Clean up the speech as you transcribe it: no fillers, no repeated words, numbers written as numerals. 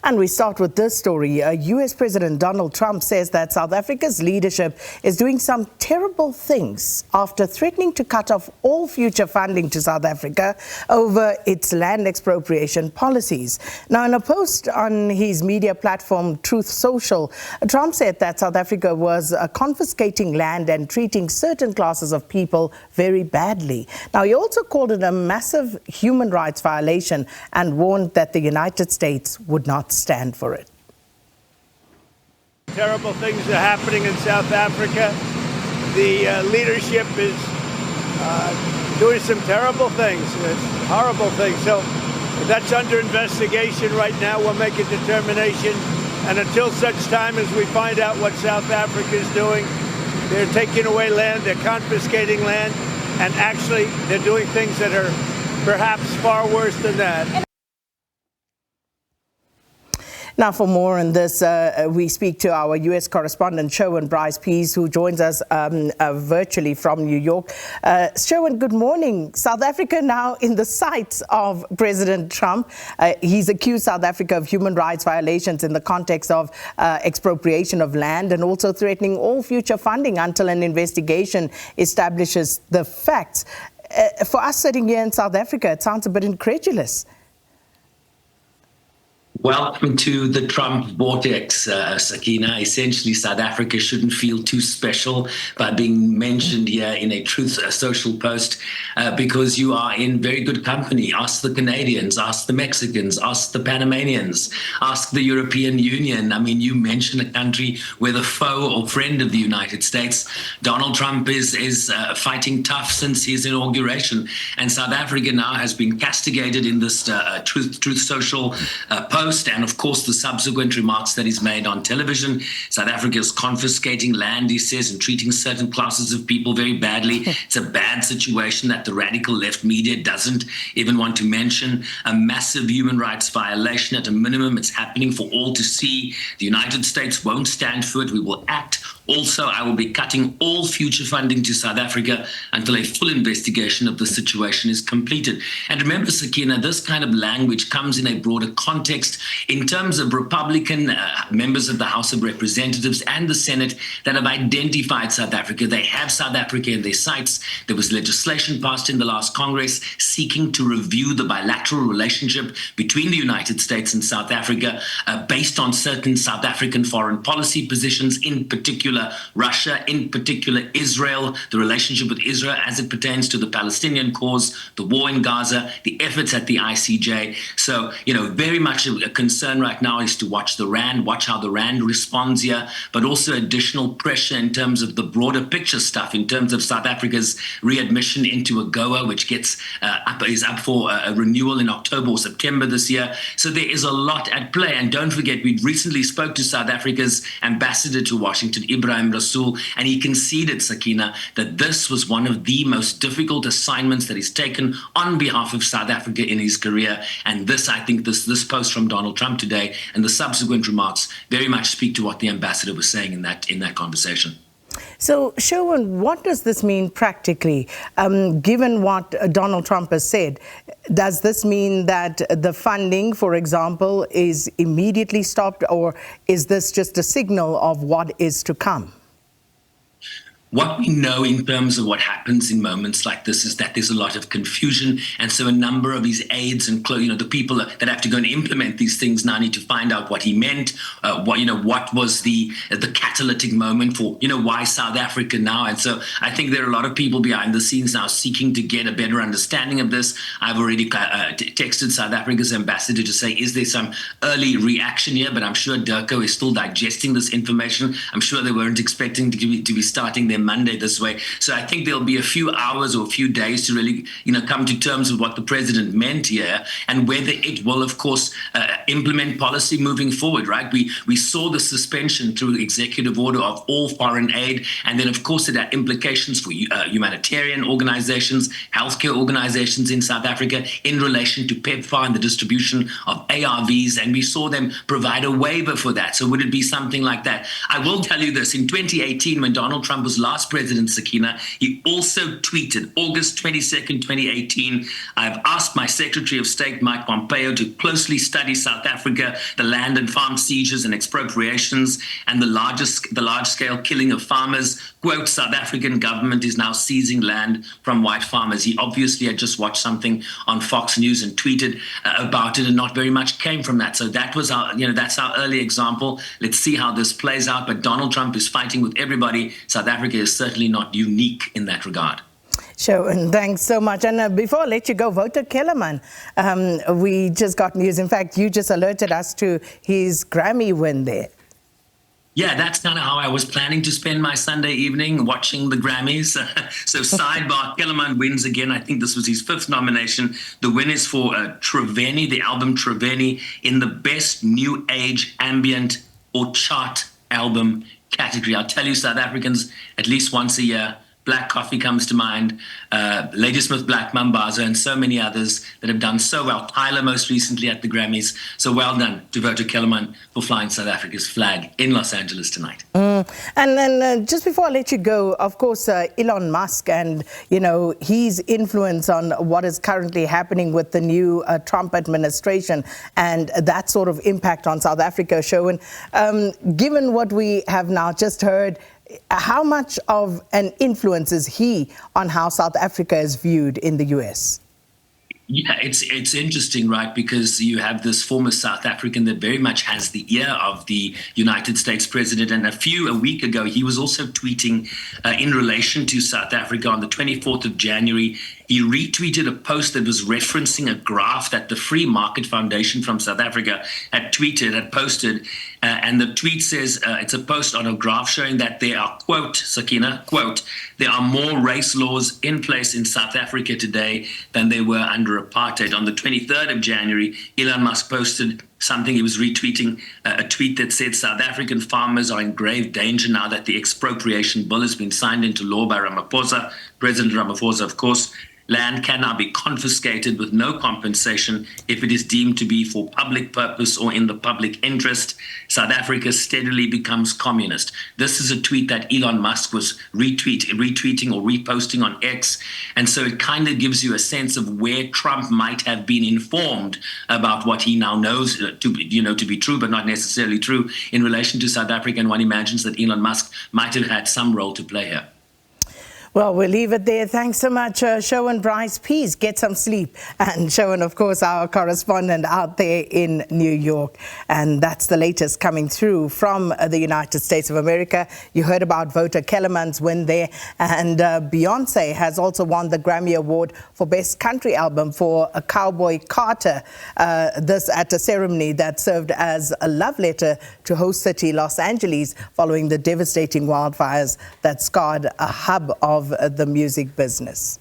And we start with this story. US President Donald Trump says that South Africa's leadership is doing some terrible things after threatening to cut off all future funding to South Africa over its land expropriation policies. Now, in a post on his media platform Truth Social, Trump said that South Africa was confiscating land and treating certain classes of people very badly. Now, he also called it a massive human rights violation and warned that the United States would not stand for it. Terrible things are happening in South Africa. The leadership is doing some terrible things, horrible things. So that's under investigation right now. We'll make a determination. And until such time as we find out what South Africa is doing, they're taking away land, they're confiscating land, and actually they're doing things that are perhaps far worse than that. Now, for more on this, we speak to our US Correspondent Sherwin Bryce-Pease, who joins us virtually from New York. Sherwin, good morning. South Africa now in the sights of President Trump. He's accused South Africa of human rights violations in the context of expropriation of land and also threatening all future funding until an investigation establishes the facts. For us sitting here in South Africa, it sounds a bit incredulous. Welcome to the Trump vortex, Sakina. Essentially, South Africa shouldn't feel too special by being mentioned here in a Truth Social post because you are in very good company. Ask the Canadians, ask the Mexicans, ask the Panamanians, ask the European Union. I mean, you mention a country where the foe or friend of the United States, Donald Trump, is fighting tough since his inauguration. And South Africa now has been castigated in this Truth Social post. And of course, the subsequent remarks that he's made on television. South Africa is confiscating land, he says, and treating certain classes of people very badly. It's a bad situation that the radical left media doesn't even want to mention. A massive human rights violation at a minimum. It's happening for all to see. The United States won't stand for it. We will act. Also, I will be cutting all future funding to South Africa until a full investigation of the situation is completed. And remember, Sakina, this kind of language comes in a broader context in terms of Republican members of the House of Representatives and the Senate that have identified South Africa. They have South Africa in their sights. There was legislation passed in the last Congress seeking to review the bilateral relationship between the United States and South Africa based on certain South African foreign policy positions, in particular Russia, in particular Israel, the relationship with Israel as it pertains to the Palestinian cause, the war in Gaza, the efforts at the ICJ. So, very much a concern right now is to watch the Rand, watch how the Rand responds here, but also additional pressure in terms of the broader picture stuff, in terms of South Africa's readmission into AGOA, which is up for a renewal in October or September this year. So there is a lot at play. And don't forget, we recently spoke to South Africa's ambassador to Washington, Ibrahim Rasool, and he conceded, Sakina, that this was one of the most difficult assignments that he's taken on behalf of South Africa in his career. And this, I think, this post from Donald Trump today and the subsequent remarks very much speak to what the ambassador was saying in that conversation. So, Sherwin, what does this mean practically? Given what Donald Trump has said, does this mean that the funding, for example, is immediately stopped, or is this just a signal of what is to come? What we know in terms of what happens in moments like this is that there's a lot of confusion. And so a number of his aides and the people that have to go and implement these things now need to find out what he meant, what was the catalytic moment for, why South Africa now. And so I think there are a lot of people behind the scenes now seeking to get a better understanding of this. I've already texted South Africa's ambassador to say, is there some early reaction here? But I'm sure DIRCO is still digesting this information. I'm sure they weren't expecting to be starting their Monday this way. So I think there'll be a few hours or a few days to really, come to terms with what the president meant here and whether it will, of course, implement policy moving forward, right? We saw the suspension through executive order of all foreign aid. And then, of course, it had implications for humanitarian organizations, healthcare organizations in South Africa in relation to PEPFAR and the distribution of ARVs. And we saw them provide a waiver for that. So would it be something like that? I will tell you this. In 2018, when Donald Trump was last last president, Sakina, he also tweeted August 22nd, 2018, I've asked my Secretary of State, Mike Pompeo, to closely study South Africa, the land and farm seizures and expropriations, and the large-scale killing of farmers. Quote, South African government is now seizing land from white farmers. He obviously had just watched something on Fox News and tweeted about it, and not very much came from that. So that was that's our early example. Let's see how this plays out. But Donald Trump is fighting with everybody. South Africa is certainly not unique in that regard. Sure, and thanks so much. And before I let you go, Wouter Kellerman, we just got news. In fact, you just alerted us to his Grammy win there. Yeah, that's kind of how I was planning to spend my Sunday evening, watching the Grammys. So sidebar, Kellerman wins again. I think this was his 5th nomination. The win is for Treveni, the album Treveni, in the Best New Age Ambient or Chart Album category. I'll tell you, South Africans, at least once a year, Black Coffee comes to mind, Ladysmith Black Mambazo, and so many others that have done so well. Tyler most recently at the Grammys. So well done to Wouter Kellerman for flying South Africa's flag in Los Angeles tonight. And then just before I let you go, of course, Elon Musk and, his influence on what is currently happening with the new Trump administration and that sort of impact on South Africa, Sherwin. Given what we have now just heard, how much of an influence is he on how South Africa is viewed in the US? Yeah, it's interesting, right? Because you have this former South African that very much has the ear of the United States president. And a week ago, he was also tweeting in relation to South Africa on the 24th of January. He retweeted a post that was referencing a graph that the Free Market Foundation from South Africa had posted. And the tweet says it's a post on a graph showing that there are, quote, Sakina, quote, there are more race laws in place in South Africa today than there were under apartheid. On the 23rd of January, Elon Musk posted something. He was retweeting a tweet that said South African farmers are in grave danger now that the expropriation bill has been signed into law by Ramaphosa, President Ramaphosa, of course. Land can now be confiscated with no compensation if it is deemed to be for public purpose or in the public interest. South Africa steadily becomes communist. This is a tweet that Elon Musk was retweeting or reposting on X. And so it kind of gives you a sense of where Trump might have been informed about what he now knows to be true, but not necessarily true in relation to South Africa. And one imagines that Elon Musk might have had some role to play here. Well, we'll leave it there. Thanks so much, Sherwin Bryce-Pease. Get some sleep. And Sherwin, of course, our correspondent out there in New York. And that's the latest coming through from the United States of America. You heard about Wouter Kellerman's win there. And Beyonce has also won the Grammy Award for Best Country Album for a Cowboy Carter. This at a ceremony that served as a love letter to host city Los Angeles following the devastating wildfires that scarred a hub of the music business.